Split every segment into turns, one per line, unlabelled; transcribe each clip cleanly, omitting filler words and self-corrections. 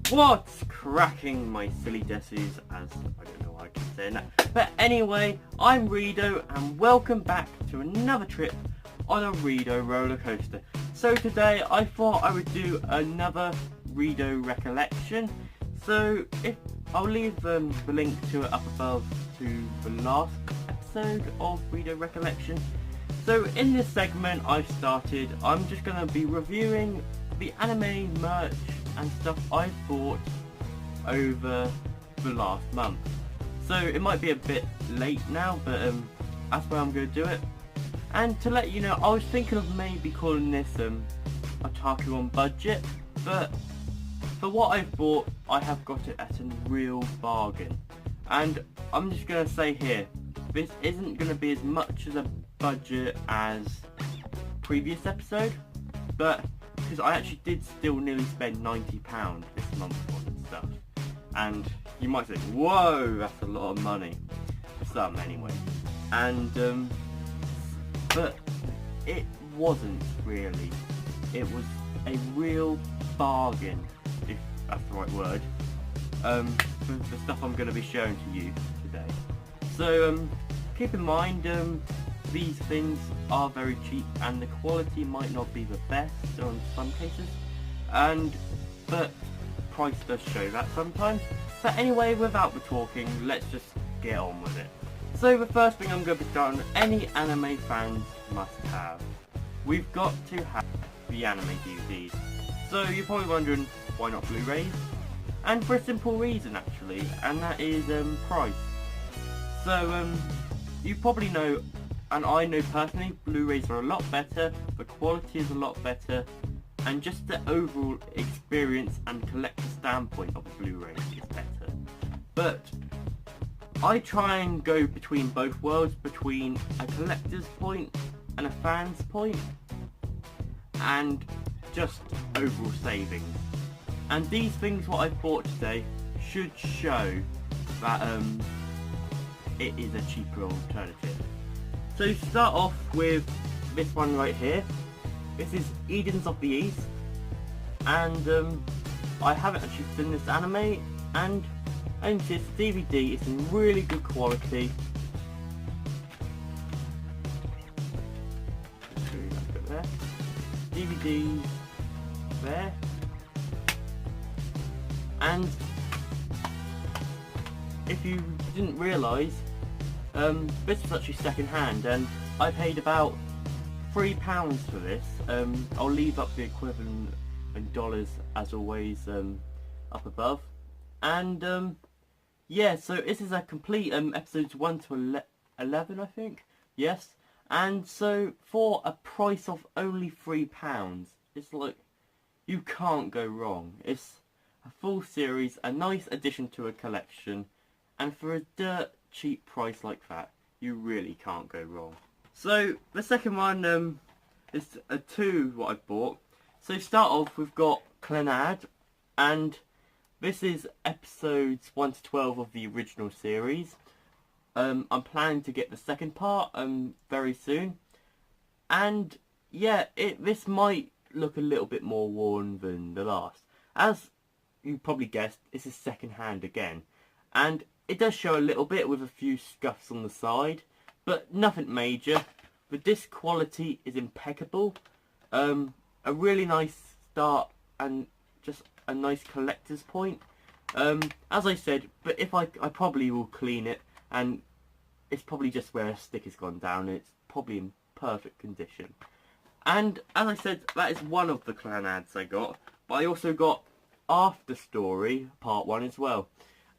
What's cracking, my silly dessies, as I don't know why I keep saying that. But anyway, I'm Rido and welcome back to another trip on a Rido roller coaster. So today I thought I would do another Rido recollection. So I'll leave the link to it up above to the last episode of Rido Recollection. So in this segment I'm just going to be reviewing the anime merch and stuff I've bought over the last month. So it might be a bit late now, but that's where I'm going to do it. And to let you know, I was thinking of maybe calling this otaku on budget, but for what I've bought, I have got it at a real bargain. And I'm just going to say here, this isn't going to be as much as a budget as previous episode, but because I actually did still nearly spend £90 this month on stuff. And you might say, whoa, that's a lot of money. Some anyway. And but it wasn't really. It was a real bargain, if that's the right word, for the stuff I'm going to be showing to you today. So keep in mind, these things are very cheap and the quality might not be the best in some cases, but price does show that sometimes. But anyway, without the talking, let's just get on with it. So the first thing I'm going to be starting, any anime fans must have. We've got to have the anime DVDs. So you're probably wondering, why not Blu-rays? And for a simple reason actually, and that is price. So you probably know, and I know personally, Blu-rays are a lot better, the quality is a lot better, and just the overall experience and collector standpoint of a Blu-ray is better. But I try and go between both worlds, between a collector's point and a fan's point, and just overall savings. And these things what I've bought today should show that it is a cheaper alternative. So to start off with this one right here. This is Edens of the East, and I haven't actually seen this anime, and this DVD is in really good quality. There. DVD there, and if you didn't realise, this is actually second hand, and I paid about £3 for this. I'll leave up the equivalent in dollars as always up above. And yeah, so this is a complete episodes 1 to 11 I think, yes. And so for a price of only £3, it's like, you can't go wrong. It's a full series, a nice addition to a collection, and for a dirt cheap price like that, you really can't go wrong. So the second one is two what I've bought. So to start off, we've got Clannad, and this is episodes 1 to 12 of the original series. I'm planning to get the second part very soon, and yeah, this might look a little bit more worn than the last. As you probably guessed, this is second hand again, and it does show a little bit with a few scuffs on the side, but nothing major. The disc quality is impeccable. A really nice start and just a nice collector's point. As I said, but if I probably will clean it, and it's probably just where a stick has gone down. It's probably in perfect condition. And as I said, that is one of the Clannads I got, but I also got After Story Part 1 as well.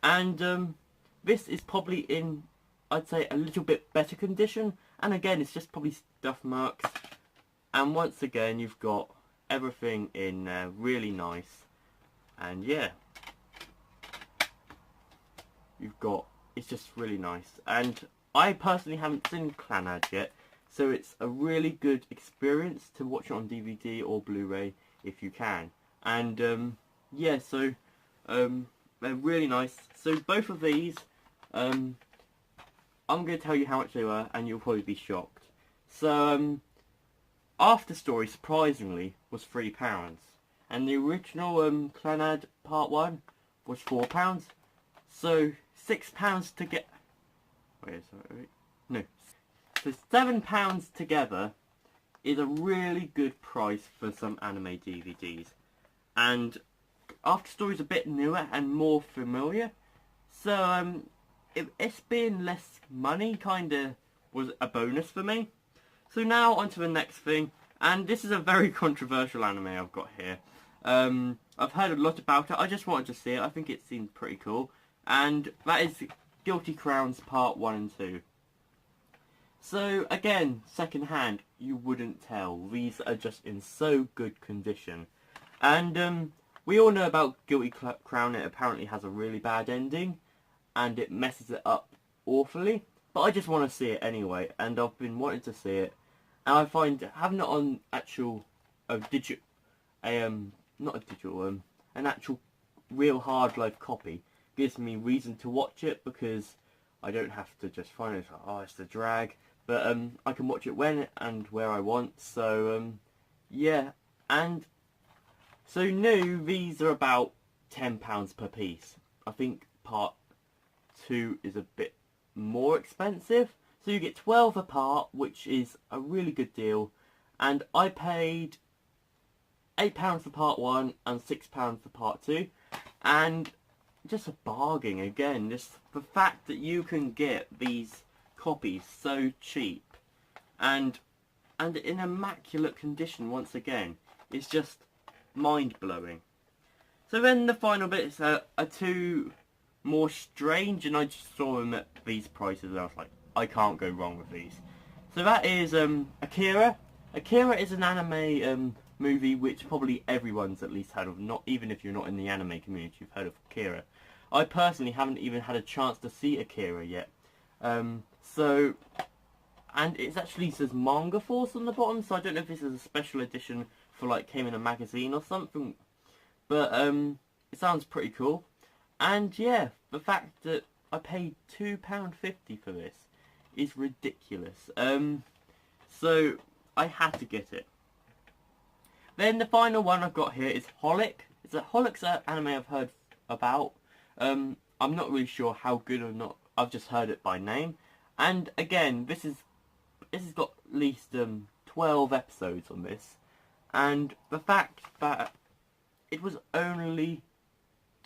And this is probably in, I'd say, a little bit better condition. And again, it's just probably scuff marks. And once again, you've got everything in really nice. And yeah, it's just really nice. And I personally haven't seen Clannad yet, so it's a really good experience to watch it on DVD or Blu-ray if you can. And yeah, so they're really nice. So both of these, I'm going to tell you how much they were, and you'll probably be shocked. So After Story, surprisingly, was £3. and the original Clannad Part 1 was £4. So £6 to get... Wait, sorry. No. So £7 together is a really good price for some anime DVDs. And After Story's a bit newer and more familiar, so it's being less money kinda was a bonus for me. So now on to the next thing, and this is a very controversial anime I've got here. I've heard a lot about it, I just wanted to see it, I think it seemed pretty cool. And that is Guilty Crowns Part 1 and 2. So again, second hand, you wouldn't tell. These are just in so good condition. And we all know about Guilty Crown, it apparently has a really bad ending. And it messes it up awfully. But I just want to see it anyway, and I've been wanting to see it. And I find having it on actual, an actual real hard life copy gives me reason to watch it, because I don't have to just find it, oh, it's the drag. But I can watch it when and where I want. So yeah, and so new, these are about £10 per piece. I think Part 2 is a bit more expensive. So you get 12 a part, which is a really good deal. And I paid £8 for Part 1 and £6 for Part 2. And just a bargain again. Just the fact that you can get these copies so cheap and in immaculate condition once again, it's just mind-blowing. So then the final bits are too more strange, and I just saw them at these prices and I was like, I can't go wrong with these. So that is Akira. Akira is an anime movie which probably everyone's at least heard of, not even if you're not in the anime community, you've heard of Akira. I personally haven't even had a chance to see Akira yet. And it actually says Manga Force on the bottom, so I don't know if this is a special edition for like came in a magazine or something. But it sounds pretty cool. And yeah, the fact that I paid £2.50 for this is ridiculous. So I had to get it. Then the final one I've got here is Holic. Holic's an anime I've heard about. I'm not really sure how good or not. I've just heard it by name. And again, this has got at least 12 episodes on this. And the fact that it was only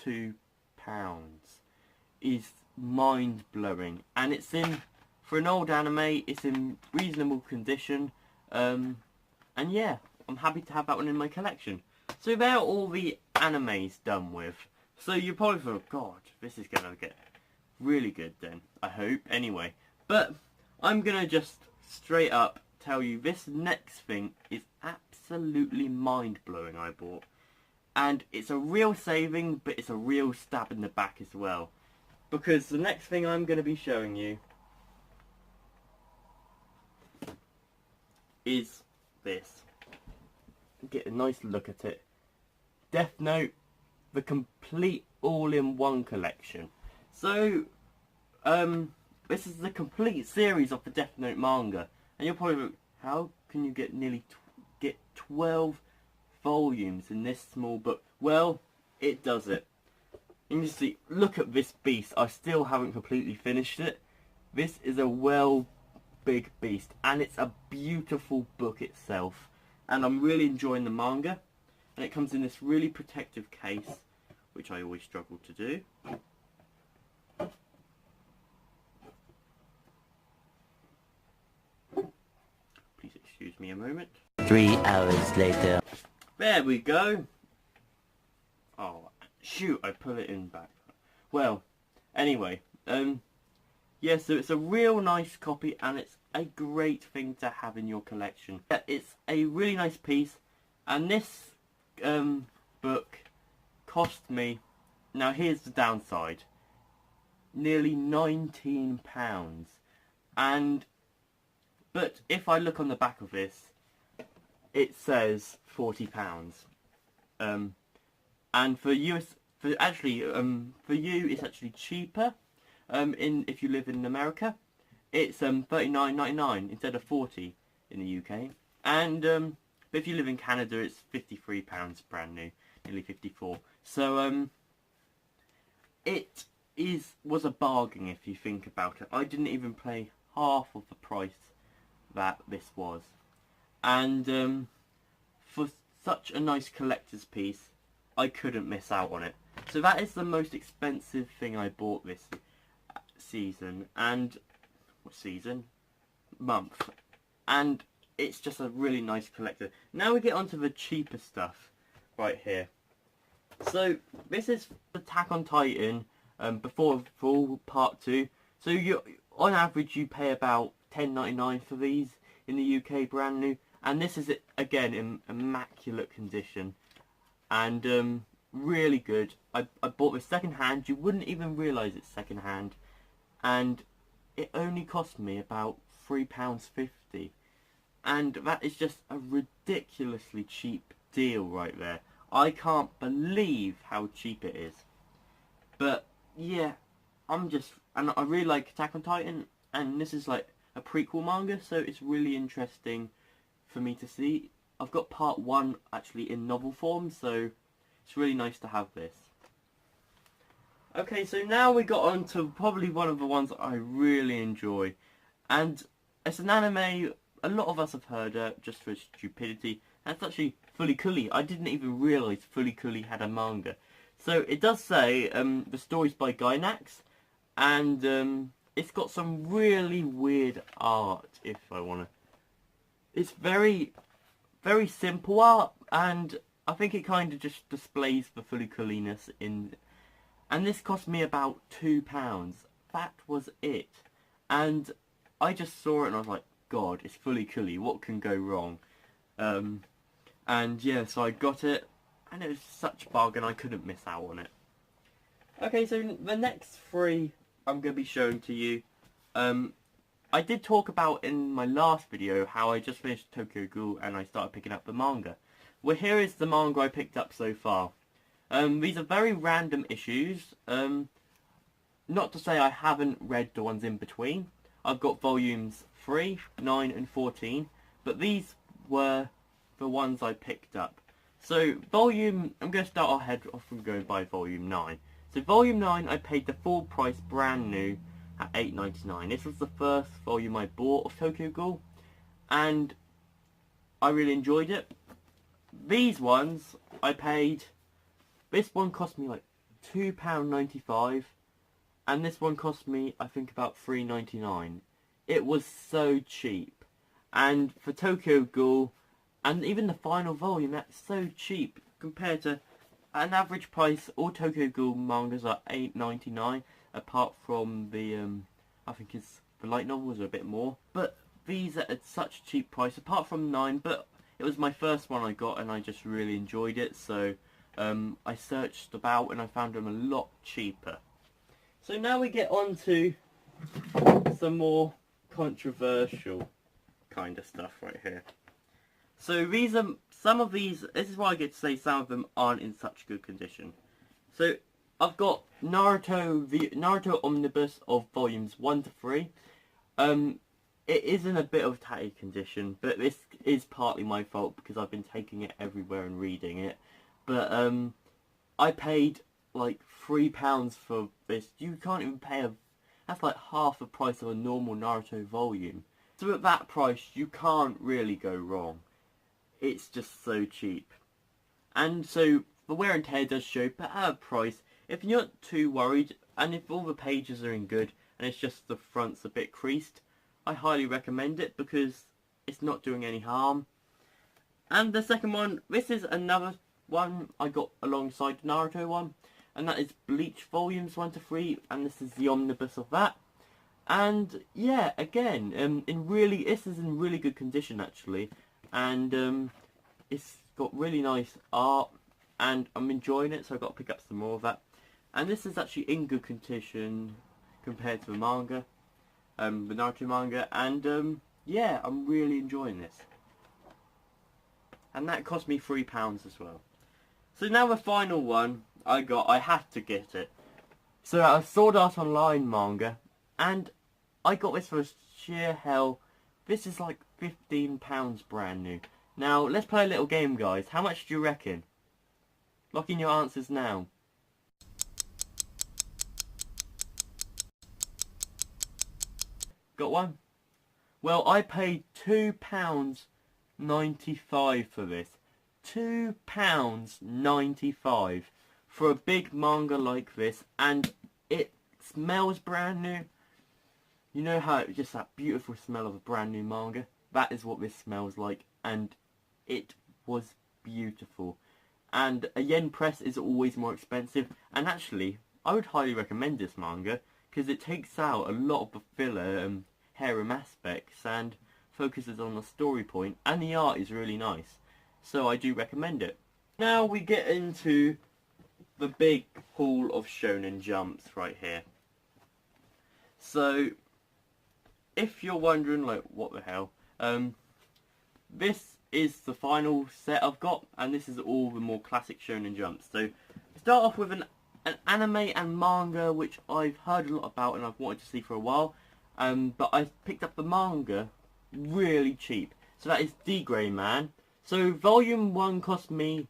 £2 is mind-blowing. And it's for an old anime, it's in reasonable condition. And yeah, I'm happy to have that one in my collection. So there are all the animes done with. So you probably thought, God, this is going to get really good then, I hope. Anyway, but I'm going to just straight up tell you this next thing is absolutely mind-blowing I bought. And it's a real saving, but it's a real stab in the back as well. Because the next thing I'm going to be showing you is this. Get a nice look at it. Death Note, the complete all-in-one collection. So, this is the complete series of the Death Note manga. And you're probably like, how can you get get 12 volumes in this small book? Well, it does it. You can see, look at this beast. I still haven't completely finished it. This is a big beast, and it's a beautiful book itself. And I'm really enjoying the manga. And it comes in this really protective case, which I always struggle to do. Please excuse me a moment.
3 hours later.
There we go. Oh, shoot, I put it in back. Well, anyway, yeah, so it's a real nice copy, and it's a great thing to have in your collection. Yeah, it's a really nice piece, and this book cost me, now here's the downside, nearly £19. But if I look on the back of this, it says £40. And for you, it's actually cheaper. If you live in America, it's $39.99 instead of $40 in the UK. And But if you live in Canada, it's £53 brand new, nearly 54. So it was a bargain if you think about it. I didn't even pay half of the price that this was, and for such a nice collector's piece, I couldn't miss out on it. So that is the most expensive thing I bought this season, and month, and it's just a really nice collector. Now we get onto the cheaper stuff right here. So this is Attack on Titan before full part 2. So on average you pay about £10.99 for these in the UK brand new, and this is again in immaculate condition and really good. I bought this second hand. You wouldn't even realise it's second hand, and it only cost me about £3.50, and that is just a ridiculously cheap deal right there. I can't believe how cheap it is. But yeah, and I really like Attack on Titan, and this is like a prequel manga, so it's really interesting for me to see. I've got part 1 actually in novel form, so it's really nice to have this. Okay, so now we got on to probably one of the ones I really enjoy, and it's an anime a lot of us have heard just for stupidity, and it's actually Fully Cooley. I didn't even realise Fully Cooley had a manga. So it does say the story's by Gainax, and it's got some really weird art, if I want to. It's very, very simple art, and I think it kind of just displays the Fully Cooley-ness in. And this cost me about £2. That was it. And I just saw it and I was like, God, it's Fully Cooley. What can go wrong? And yeah, so I got it, and it was such a bargain. I couldn't miss out on it. Okay, so the next 3 I'm going to be showing to you. I did talk about in my last video how I just finished Tokyo Ghoul and I started picking up the manga. Well, here is the manga I picked up so far. These are very random issues. Not to say I haven't read the ones in between. I've got volumes 3, 9 and 14, but these were the ones I picked up. So I'm going to start ahead from going by volume 9. So volume 9 I paid the full price brand new at £8.99. This was the first volume I bought of Tokyo Ghoul, and I really enjoyed it. These ones I paid, this one cost me like £2.95, and this one cost me I think about £3.99. It was so cheap, and for Tokyo Ghoul, and even the final volume, that's so cheap compared to an average price. All Tokyo Ghoul mangas are £8.99, apart from the I think it's the light novels are a bit more, but these are at such a cheap price, apart from 9. But it was my first one I got and I just really enjoyed it, so I searched about and I found them a lot cheaper. So now we get on to some more controversial kind of stuff right here. So these are some of these. This is why I get to say some of them aren't in such good condition. So I've got the Naruto Omnibus of volumes 1 to 3. It is in a bit of tatty condition, but this is partly my fault because I've been taking it everywhere and reading it. But I paid like £3 for this. You can't even pay that's like half the price of a normal Naruto volume. So at that price, you can't really go wrong. It's just so cheap. And so the wear and tear does show, but at a price, if you're not too worried, and if all the pages are in good, and it's just the front's a bit creased, I highly recommend it because it's not doing any harm. And the second one, this is another one I got alongside the Naruto one, and that is Bleach volumes 1 to 3, and this is the omnibus of that. And yeah, again, this is in really good condition actually, and it's got really nice art, and I'm enjoying it, so I've got to pick up some more of that. And this is actually in good condition compared to the manga, the Naruto manga, and yeah, I'm really enjoying this. And that cost me £3 as well. So now the final one I had to get it. So a Sword Art Online manga, and I got this for sheer hell. This is like £15 brand new. Now, let's play a little game, guys. How much do you reckon? Lock in your answers now. Got one? Well, I paid £2.95 for this. £2.95 for a big manga like this, and it smells brand new. You know how it's just that beautiful smell of a brand new manga? That is what this smells like, and it was beautiful. And a yen press is always more expensive, and actually I would highly recommend this manga because it takes out a lot of the filler harem aspects and focuses on the story point, and the art is really nice, so I do recommend it. Now we get into the big haul of Shonen Jumps right here. So if you're wondering like what the hell, this is the final set I've got, and this is all the more classic Shonen Jumps. So start off with an anime and manga which I've heard a lot about and I've wanted to see for a while, but I picked up the manga really cheap. So that is D Grey Man. So volume 1 cost me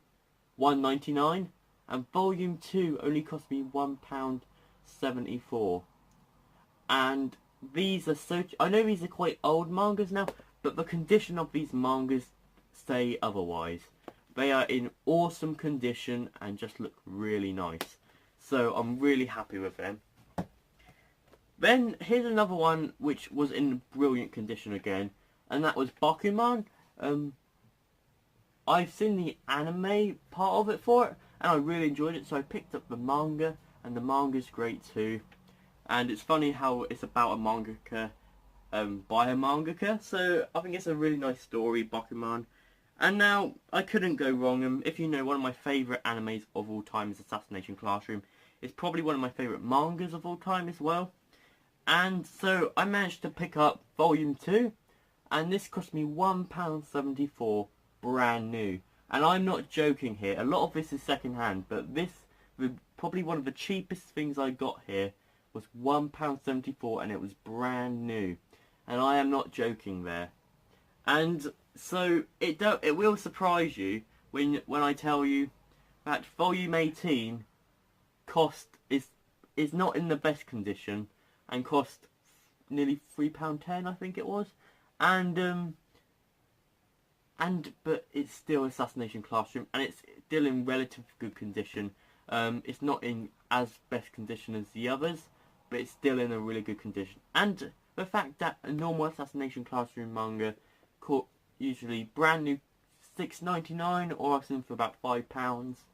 £1.99 and volume 2 only cost me £1.74. And these are so... I know these are quite old mangas now, but the condition of these mangas say otherwise. They are in awesome condition and just look really nice. So I'm really happy with them. Then here's another one which was in brilliant condition again, and that was Bakuman. I've seen the anime part of it for it, and I really enjoyed it, so I picked up the manga, and the manga's great too. And it's funny how it's about a mangaka by a mangaka, so I think it's a really nice story, Bakuman. And now, I couldn't go wrong. If you know, one of my favourite animes of all time is Assassination Classroom. It's probably one of my favourite mangas of all time as well. And so I managed to pick up volume 2, and this cost me £1.74 brand new. And I'm not joking here, a lot of this is second hand, but this, probably one of the cheapest things I got here, was £1.74, and it was brand new. And I am not joking there. And so it will surprise you when I tell you that volume 18 is not in the best condition and cost nearly £3.10, I think it was. But it's still Assassination Classroom, and it's still in relative good condition. It's not in as best condition as the others, but it's still in a really good condition. And the fact that a normal Assassination Classroom manga usually brand new £6.99, or I've seen for about £5,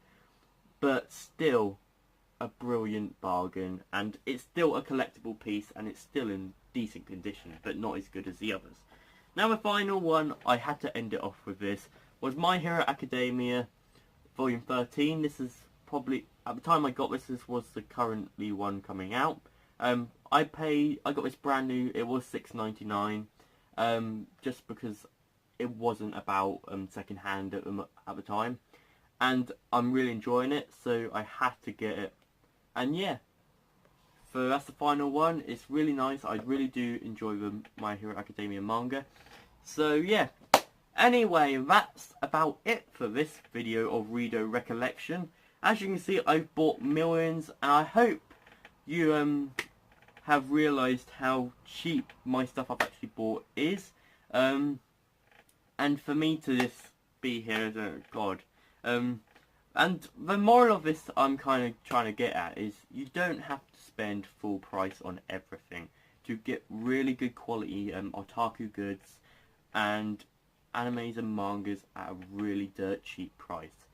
but still a brilliant bargain, and it's still a collectible piece, and it's still in decent condition, but not as good as the others. Now the final one, I had to end it off with this, was My Hero Academia volume 13. This is probably, at the time I got this was the currently one coming out. I got this brand new, it was £6.99, just because it wasn't about second hand at the time, and I'm really enjoying it, so I had to get it. And yeah, so that's the final one. It's really nice. I really do enjoy the My Hero Academia manga. So yeah, anyway, that's about it for this video of RIDO Recollection. As you can see, I've bought millions, and I hope you have realised how cheap my stuff I've actually bought is. And for me to just be here, God. And the moral of this I'm kind of trying to get at is you don't have to spend full price on everything to get really good quality otaku goods and animes and mangas at a really dirt cheap price.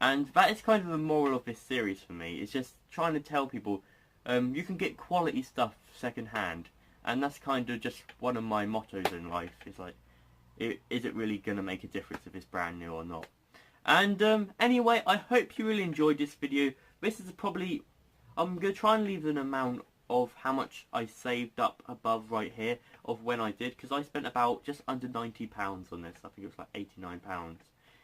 And that is kind of the moral of this series for me. It's just trying to tell people you can get quality stuff second hand, and that's kind of just one of my mottos in life. It's like, is it really going to make a difference if it's brand new or not? And anyway, I hope you really enjoyed this video. This is probably, I'm going to try and leave an amount of how much I saved up above right here of when I did, because I spent about just under £90 on this. I think it was like £89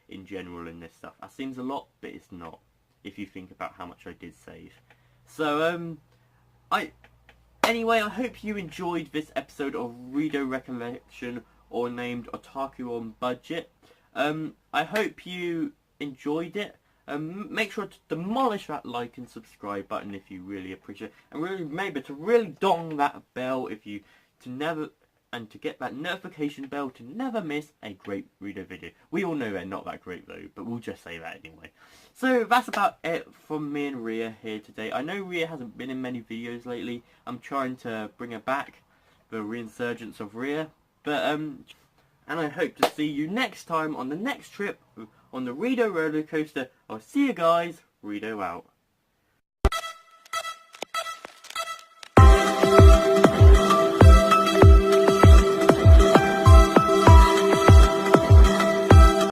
in general in this stuff. That seems a lot, but it's not, if you think about how much I did save. So anyway, I hope you enjoyed this episode of RIDO Recollection, or named Otaku on Budget. I hope you enjoyed it. Make sure to demolish that like and subscribe button if you really appreciate it, and remember to really dong that bell to get that notification bell to never miss a great Rido video. We all know they're not that great though, but we'll just say that anyway. So that's about it from me and Ria here today. I know Ria hasn't been in many videos lately. I'm trying to bring her back, the resurgence of Ria. But and I hope to see you next time on the next trip on the Rido roller coaster. I'll see you guys. Rido out.